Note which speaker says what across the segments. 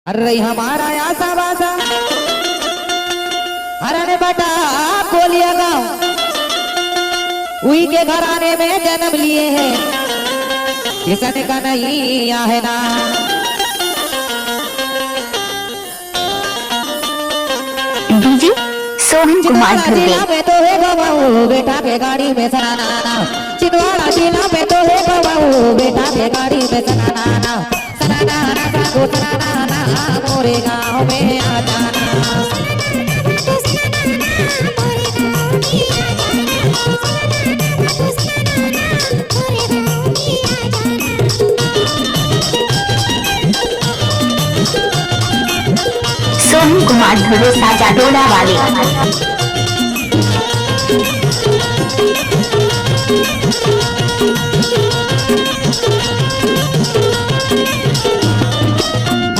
Speaker 1: अरे हमारा आशा वासा हरने बटा कोलिया गाँव उही के घराने में जन्म लिए हैं किसन का नहीं है ना।
Speaker 2: डीजे सोहन कुमार
Speaker 1: जिला पे तो है गवाऊ बेटा के गाड़ी में सनाना, चितवाड़ा जिला पे तो है गवाऊ बेटा के गाड़ी में सनाना सनाना सागो सनाना मोरे गाँव में आ जाना।
Speaker 2: सोहन कुमार धुरे साजा डोला वाले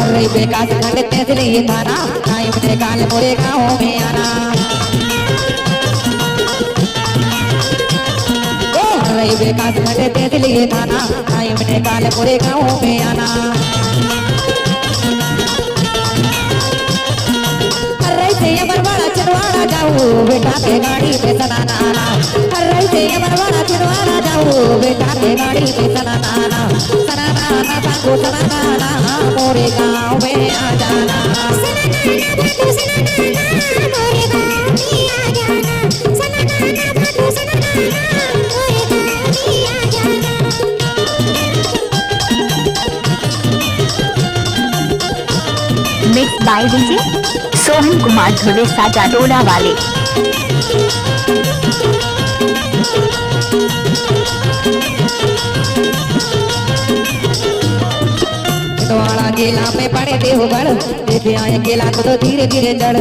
Speaker 1: अरे बेकार खंड तेज लिए थाना टाइम निकाल मोरे गाँव में आना। अरे बेकार खंड तेज लिए थाना टाइम निकाल मोरे गाँव में आना। बरवाड़ा चिरवाड़ा जाऊ बेटा के गाड़ी पे सनाना, अरे से बरवाड़ा चिरवाड़ा जाऊ बेटा के गाड़ी पे सनाना सनाना सागो सनाना मोरे गाँव में आ जाना।
Speaker 2: Mix by DJ Sohan Kumar धुरे साजा डोला वाले
Speaker 1: चितवाड़ा जिला में पड़े देवगढ़ देखे आए केला तो धीरे धीरे चढ़।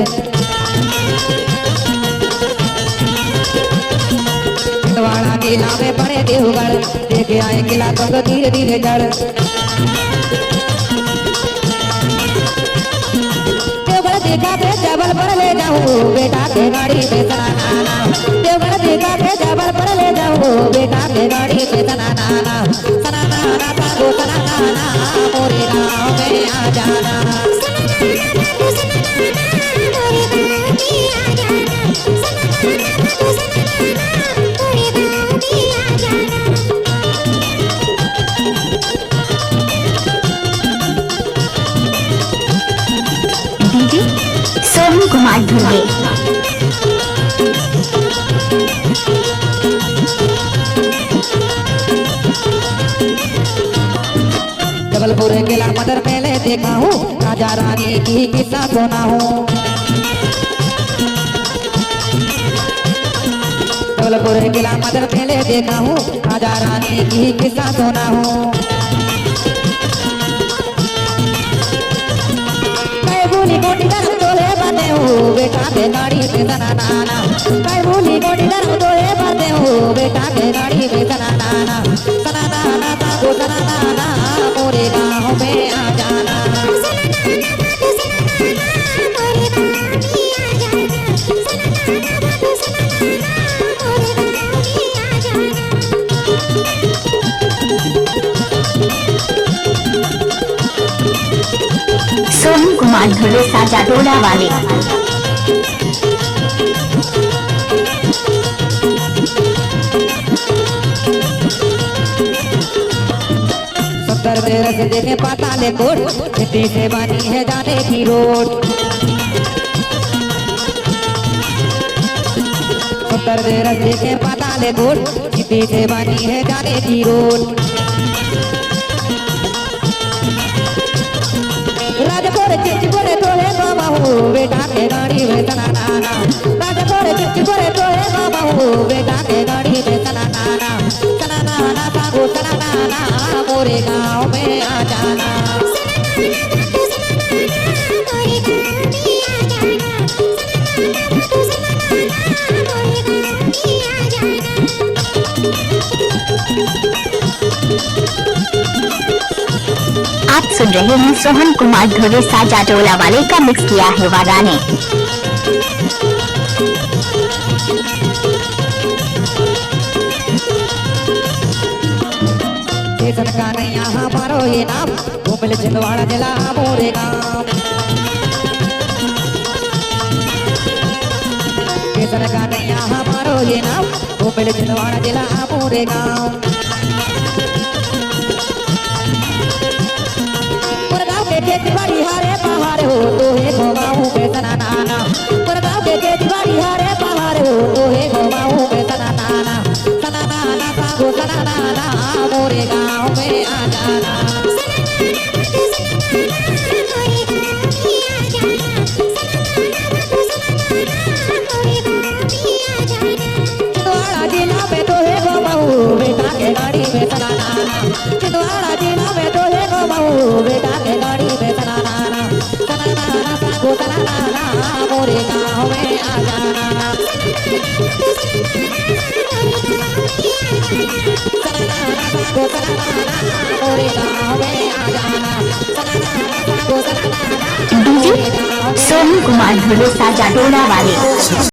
Speaker 1: चितवाड़ा जिला में पड़े देवगढ़ देखे आए केला तो धीरे धीरे चढ़। देखा पे जबल पर ले जाऊं बेटा के गाड़ी पे सनाना, देवगढ़ देखा पे जबल पर ले जाऊं बेटा के गाड़ी पे सनाना सनाना सागो सनाना मोरे गाँव में आ जाना।
Speaker 2: डीजे सोहन कुमार धुरे
Speaker 1: जबलपुर किला मदर पहले देखा हूँ राजा रानी की किस्सा सुना हूँ। जबलपुर किला मदर पहले देखा हूँ राजा रानी की किस्सा सुना हूँ। भूली गोटी दर तोले बाते हूँ बेटा के गाड़ी पे सनाना, भूली गोटी दर तोले बाते हूँ बेटा के गाड़ी पे सनाना सनाना सागो सनाना मोरे गाँव में आ जाना।
Speaker 2: सोहन कुमार धुरे साजा डोला वाले
Speaker 1: सत्तर तेरस देखे पाताले कोट सिटी से बनी है जाने की रोड। सत्तर तेरस देखे पाताले कोट सिटी से बनी है जाने की रोड। राजपुर चिचपुरे तोले बाबू बेटा के गाड़ी में सनाना, राजपुर चिचपुरे तोले बाबू बेटा के गाड़ी में सनाना सनाना सागो सनाना मोरे गाँव में आ जाना।
Speaker 2: आप सुन रहे हैं सोहन कुमार धुरे साजा डोला वाले का मिक्स किया है वारा ने।
Speaker 1: का नहीं यहाँ मारो ये नाम मिल छिंदवाड़ा जिला मोरे गाँव केसर का नैया हमारो ये नाम मिल छिंदवाड़ा जिला मोरे गाँव गाँव के खेती बाड़ी हारे पहाड़ हो तो हे घुमाऊं पे सना नाना गाँव के खेती बाड़ी हारे पहाड़ हो तो हे घुमाऊं पे सना नाना सागो सना नाना मोरे गाँव में आ जाना छिंदवाड़ा जिला में तो हे घुमाऊं बेटा के गाड़ी में सना नाना छिंदवाड़ा जिला में तो हे घुमाऊं बेटा के गाड़ी में सना नाना सागो सना नाना मोरे गाँव में आ जाना
Speaker 2: डीजे सोहन कुमार धुरे साजा डोला वाले।